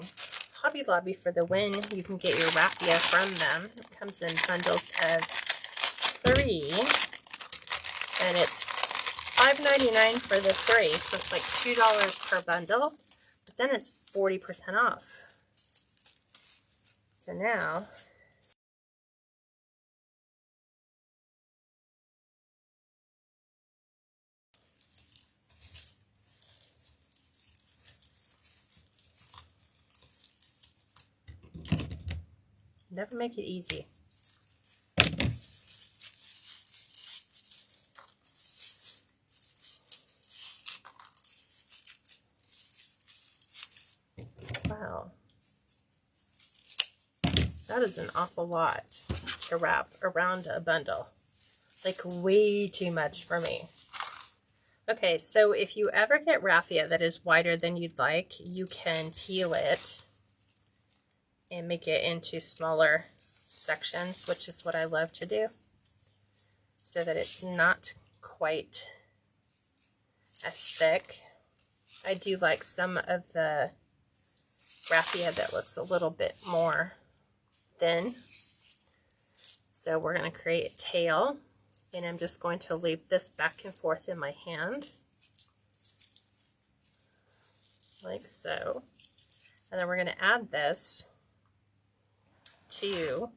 Speaker 1: Hobby Lobby for the win. You can get your raffia from them. It comes in bundles of 3, and it's $5.99 for the 3, so it's like $2 per bundle. But then it's 40% off. So now, never make it easy. Wow. That is an awful lot to wrap around a bundle. Like way too much for me. Okay, so if you ever get raffia that is wider than you'd like, you can peel it and make it into smaller sections, which is what I love to do, so that it's not quite as thick. I do like some of the raffia that looks a little bit more thin. So we're going to create a tail, and I'm just going to loop this back and forth in my hand, like so. And then we're going to add this to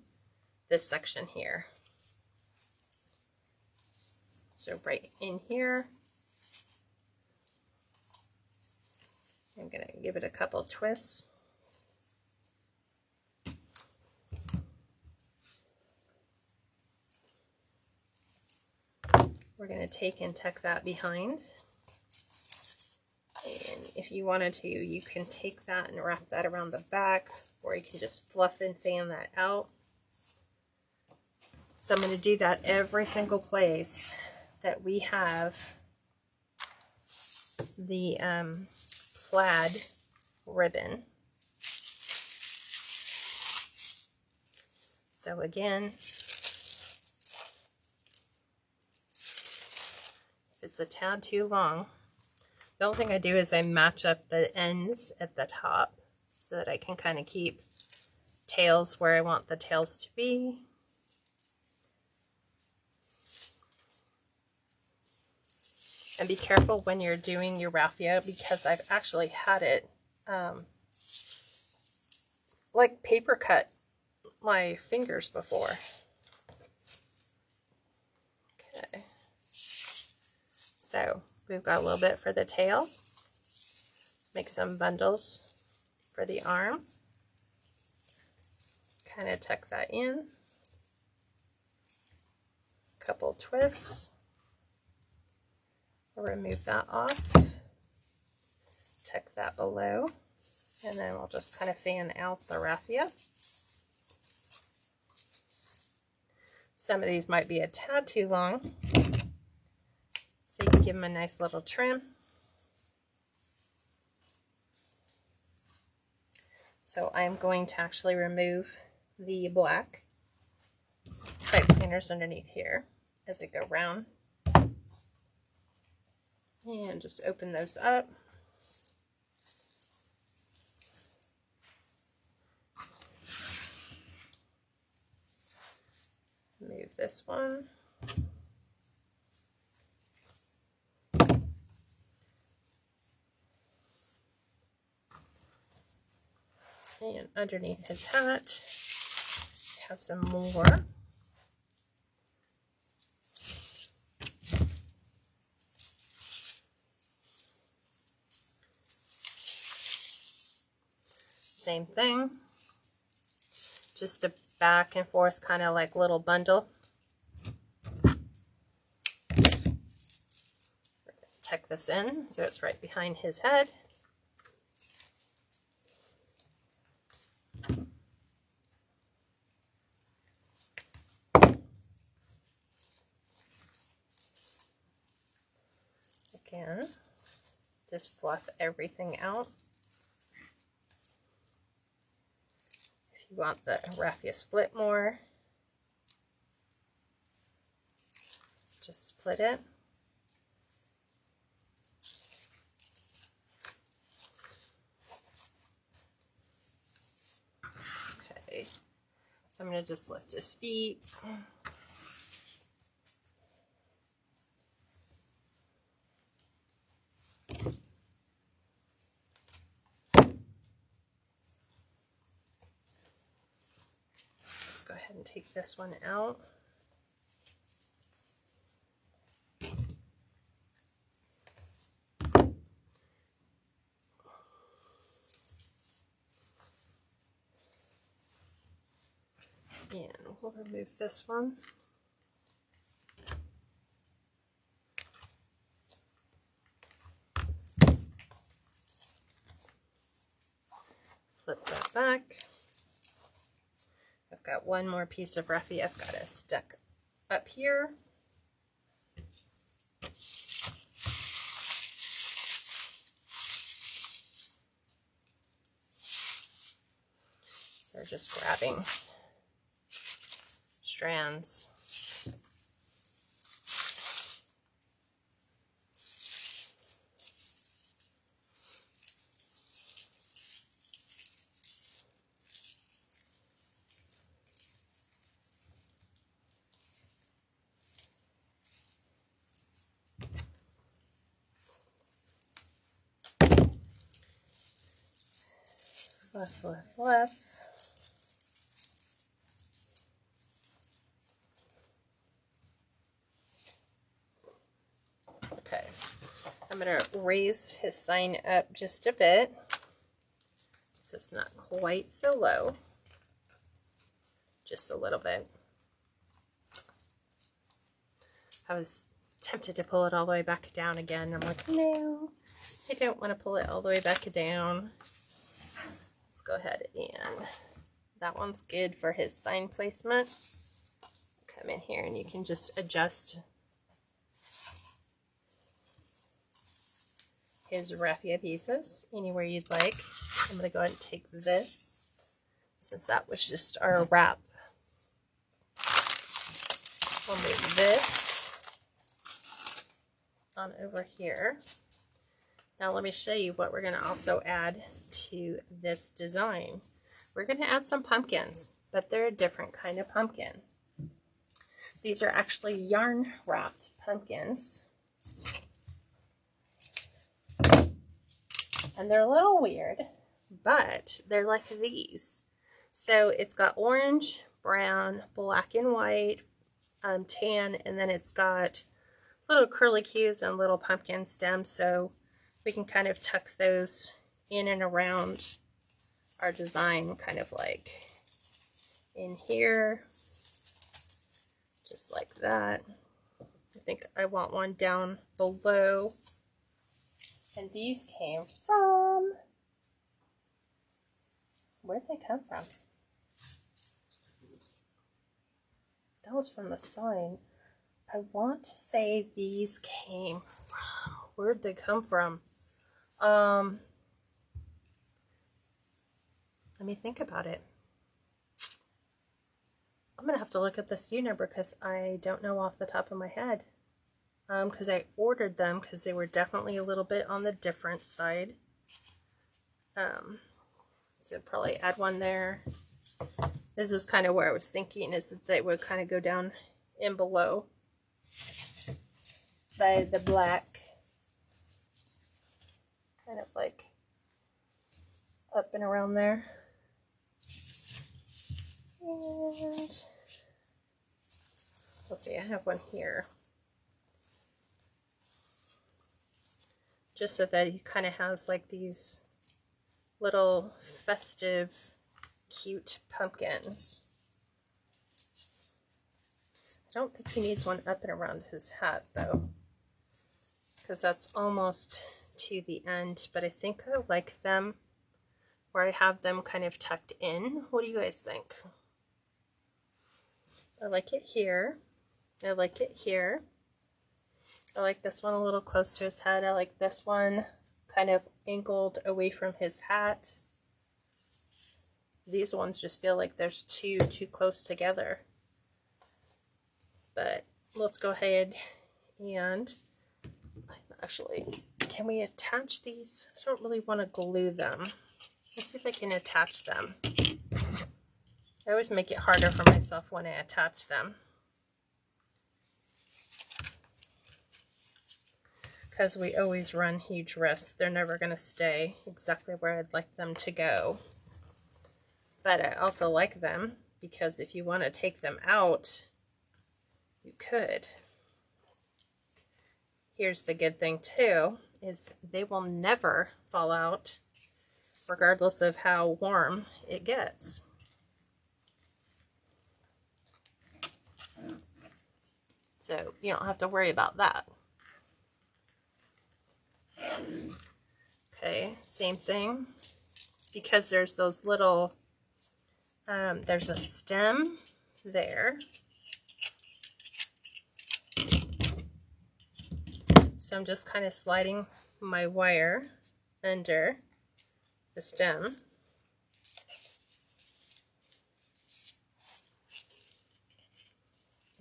Speaker 1: this section here. So right in here, I'm going to give it a couple twists. We're going to take and tuck that behind. And if you wanted to, you can take that and wrap that around the back, or you can just fluff and fan that out. So I'm going to do that every single place that we have the plaid ribbon. So again, if it's a tad too long, the only thing I do is I match up the ends at the top so that I can kind of keep tails where I want the tails to be. And be careful when you're doing your raffia, because I've actually had it like paper cut my fingers before. Okay, so we've got a little bit for the tail. Make some bundles for the arm. Kind of tuck that in. Couple twists. Remove that off. Tuck that below. And then we'll just kind of fan out the raffia. Some of these might be a tad too long, so you can give them a nice little trim. So I'm going to actually remove the black pipe cleaners underneath here as I go round. And just open those up. Move this one. And underneath his hat, have some more. Same thing. Just a back and forth kind of like little bundle. Tuck this in so it's right behind his head. Again, just fluff everything out. If you want the raffia split more, just split it. Okay, so I'm going to just lift his feet. Let's go ahead and take this one out. And we'll remove this one. Flip that back. I've got one more piece of raffia I've got to stick up here. We're just grabbing strands. Fluff, fluff, fluff. Okay, I'm going to raise his sign up just a bit so it's not quite so low. Just a little bit. I was tempted to pull it all the way back down again. I'm like, no, I don't want to pull it all the way back down. Let's go ahead and that one's good for his sign placement. Come in here and you can just adjust his raffia pieces anywhere you'd like. I'm going to go ahead and take this, since that was just our wrap. We'll move this on over here. Now let me show you what we're going to also add to this design. We're going to add some pumpkins, but they're a different kind of pumpkin. These are actually yarn wrapped pumpkins. And they're a little weird, but they're like these. So it's got orange, brown, black and white, tan, and then it's got little curlicues and little pumpkin stems, so we can kind of tuck those in and around our design, kind of like in here, just like that. I think I want one down below. And these came from, where did they come from? That was from the sign. I want to say these came from, where'd they come from? Let me think about it. I'm gonna have to look up the SKU number because I don't know off the top of my head. Because I ordered them because they were definitely a little bit on the different side. So probably add one there. This is kind of where I was thinking, is that they would kind of go down in below by the black, kind of like up and around there. And let's see, I have one here. Just so that he kind of has like these little festive, cute pumpkins. I don't think he needs one up and around his hat though, because that's almost to the end, but I think I like them where I have them kind of tucked in. What do you guys think? I like it here. I like it here. I like this one a little close to his head. I like this one kind of angled away from his hat. These ones just feel like there's too close together. But let's go ahead and actually, can we attach these? I don't really want to glue them. Let's see if I can attach them. I always make it harder for myself when I attach them, because we always run huge risks. They're never going to stay exactly where I'd like them to go. But I also like them because if you want to take them out, you could. Here's the good thing too, is they will never fall out regardless of how warm it gets. So you don't have to worry about that. Okay, same thing, because there's those little, there's a stem there. So I'm just kind of sliding my wire under the stem.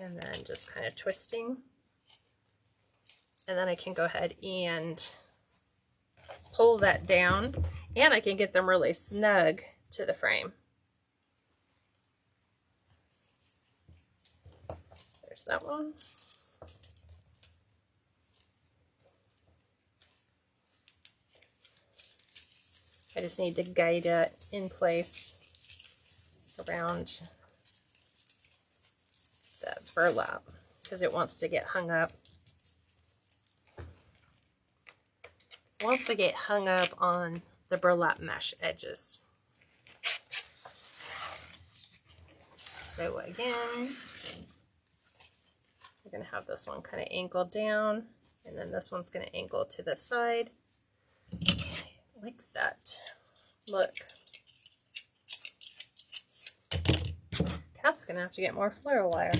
Speaker 1: and then just kind of twisting. And then I can go ahead and pull that down, and I can get them really snug to the frame. There's that one. I just need to guide it in place around the burlap because it wants to get hung up. It wants to get hung up on the burlap mesh edges. So again, we're going to have this one kind of angled down, and then this one's going to angle to the side. Like that. Look. Cat's gonna have to get more floral wire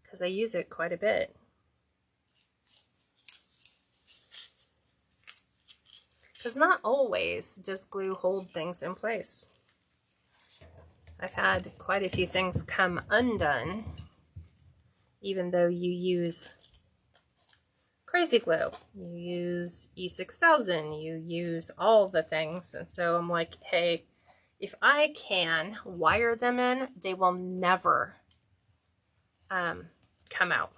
Speaker 1: because I use it quite a bit. Because not always does glue hold things in place. I've had quite a few things come undone, even though you use crazy glue, you use E6000, you use all the things. And so I'm like, hey, if I can wire them in, they will never come out.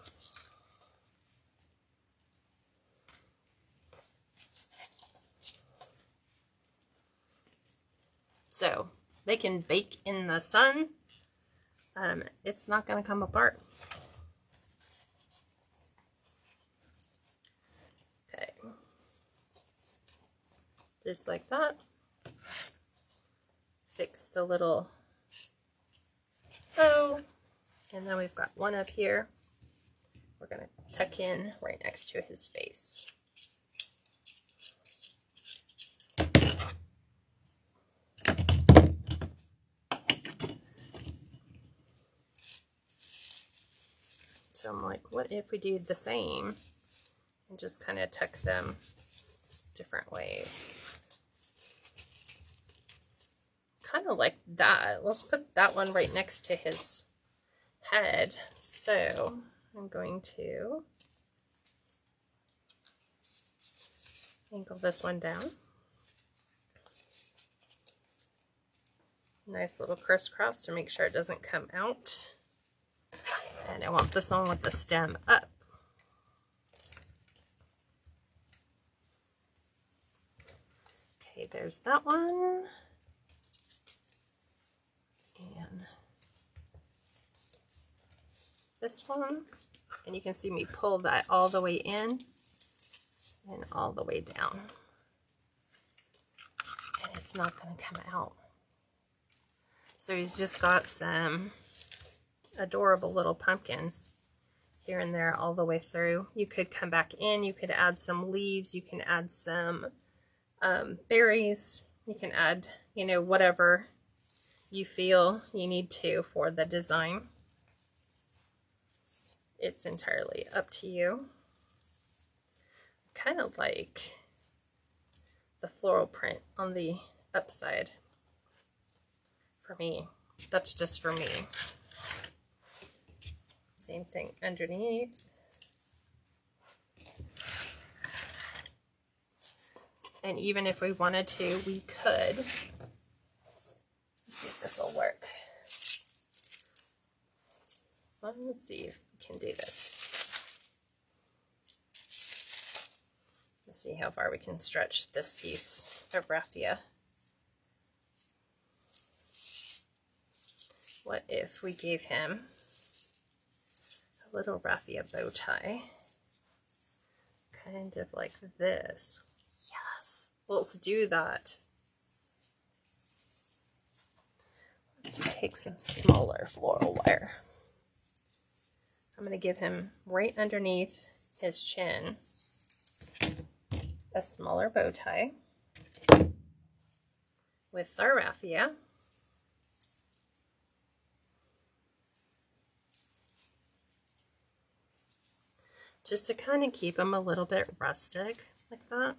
Speaker 1: So they can bake in the sun. It's not going to come apart. Okay, just like that. Fix the little bow, and then we've got one up here. We're going to tuck in right next to his face. So I'm like, what if we do the same and just kind of tuck them different ways? Kind of like that. Let's put that one right next to his head. So I'm going to angle this one down. Nice little crisscross to make sure it doesn't come out. And I want this one with the stem up. Okay, there's that one. And this one. And you can see me pull that all the way in and all the way down. And it's not going to come out. So he's just got some adorable little pumpkins here and there all the way through. You could come back in, you could add some leaves, you can add some berries, you can add, you know, whatever you feel you need to for the design. It's entirely up to you. Kind of like the floral print on the upside for me. That's just for me. Same thing underneath. And even if we wanted to, we could. Let's see if this will work. Let's see if we can do this. Let's see how far we can stretch this piece of raffia. What if we gave him a little raffia bow tie? Kind of like this. Yes, let's do that. Let's take some smaller floral wire. I'm going to give him right underneath his chin a smaller bow tie with our raffia. Just to kind of keep him a little bit rustic, like that.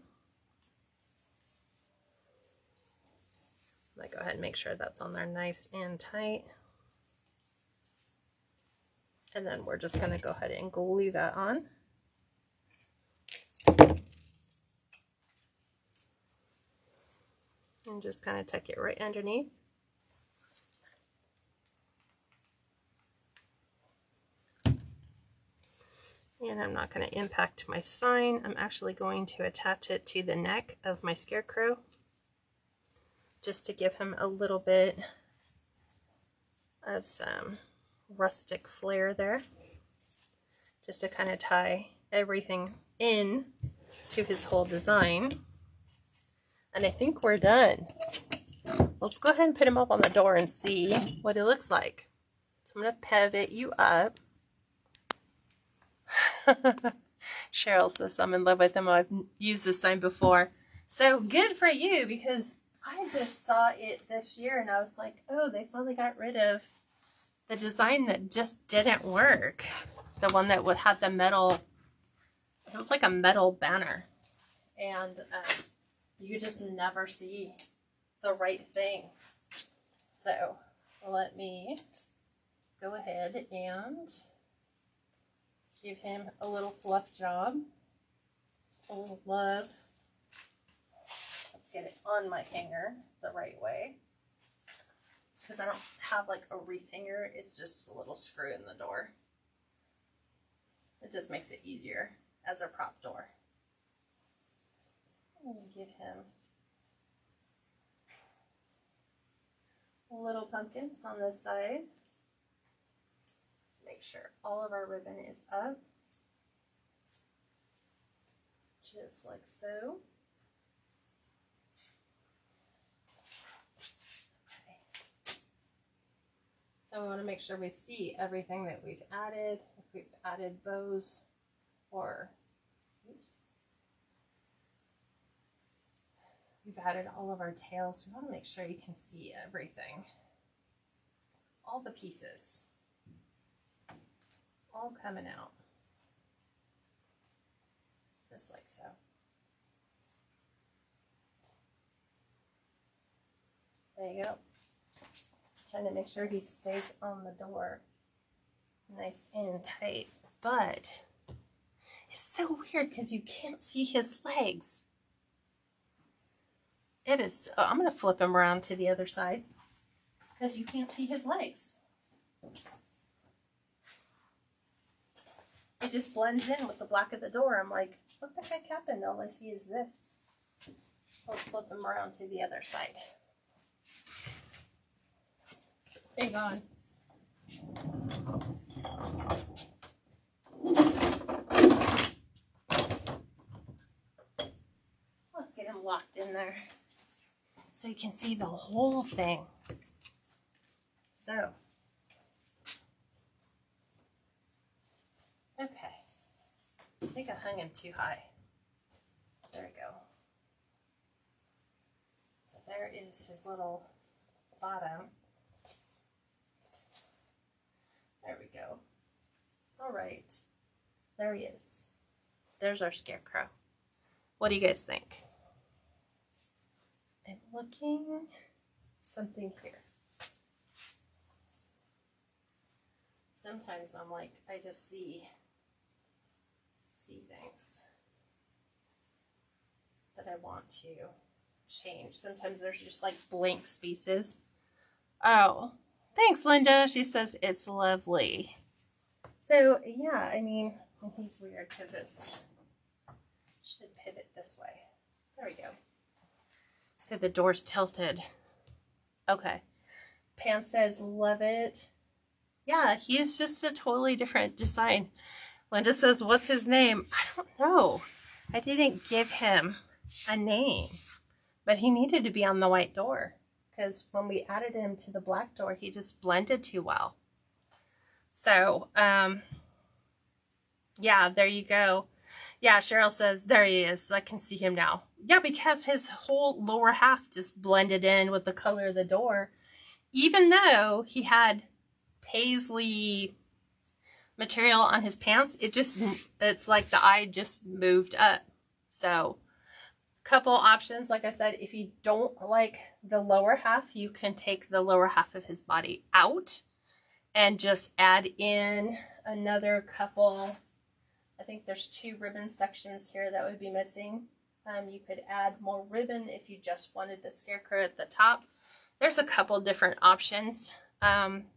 Speaker 1: I'm going to go ahead and make sure that's on there nice and tight. And then we're just going to go ahead and glue that on. And just kind of tuck it right underneath. And I'm not going to impact my sign. I'm actually going to attach it to the neck of my Scarecrow, just to give him a little bit of some rustic flair there, just to kind of tie everything in to his whole design. And I think we're done. Let's go ahead and put him up on the door and see what it looks like. So I'm going to pivot you up. Cheryl says I'm in love with him. I've used this sign before. So good for you, because I just saw it this year and I was like, oh, they finally got rid of the design that just didn't work. The one that had the metal, it was like a metal banner. And you just never see the right thing. So let me go ahead and give him a little fluff job, a little love. Let's get it on my hanger the right way, because I don't have like a wreath hanger. It's just a little screw in the door. It just makes it easier as a prop door. I'm going to give him little pumpkins on this side. Make sure all of our ribbon is up, just like so. Okay. So we want to make sure we see everything that we've added. If we've added bows or, oops, we've added all of our tails. We want to make sure you can see everything, all the pieces. All coming out, just like so. There you go. Trying to make sure he stays on the door nice and tight, but it's so weird because you can't see his legs. It is, I'm going to flip him around to the other side because you can't see his legs. It just blends in with the black of the door. I'm like, what the heck happened? All I see is this. Let's flip them around to the other side. Hang on. Let's get him locked in there so you can see the whole thing. So. Okay, I think I hung him too high. There we go. So there is his little bottom. There we go. All right, there he is. There's our Scarecrow. What do you guys think? I'm looking something here. Sometimes I'm like, I just see things that I want to change. Sometimes there's just like blank spaces. Oh, thanks, Linda. She says it's lovely. So yeah, I mean, he's weird because it's should pivot this way. There we go. So the door's tilted. Okay. Pam says, love it. Yeah, he's just a totally different design. Linda says, what's his name? I don't know. I didn't give him a name, but he needed to be on the white door because when we added him to the black door, he just blended too well. So, yeah, there you go. Yeah, Cheryl says, there he is. I can see him now. Yeah, because his whole lower half just blended in with the color of the door, even though he had paisley material on his pants. It's like the eye just moved up. So couple options. Like I said, if you don't like the lower half, you can take the lower half of his body out and just add in another couple. I think there's 2 ribbon sections here that would be missing. You could add more ribbon if you just wanted the scarecrow at the top. There's a couple different options.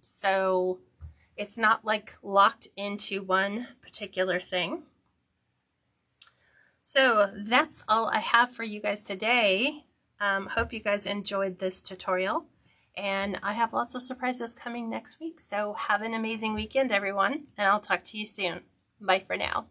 Speaker 1: So it's not like locked into one particular thing. So that's all I have for you guys today. Hope you guys enjoyed this tutorial. And I have lots of surprises coming next week. So have an amazing weekend, everyone. And I'll talk to you soon. Bye for now.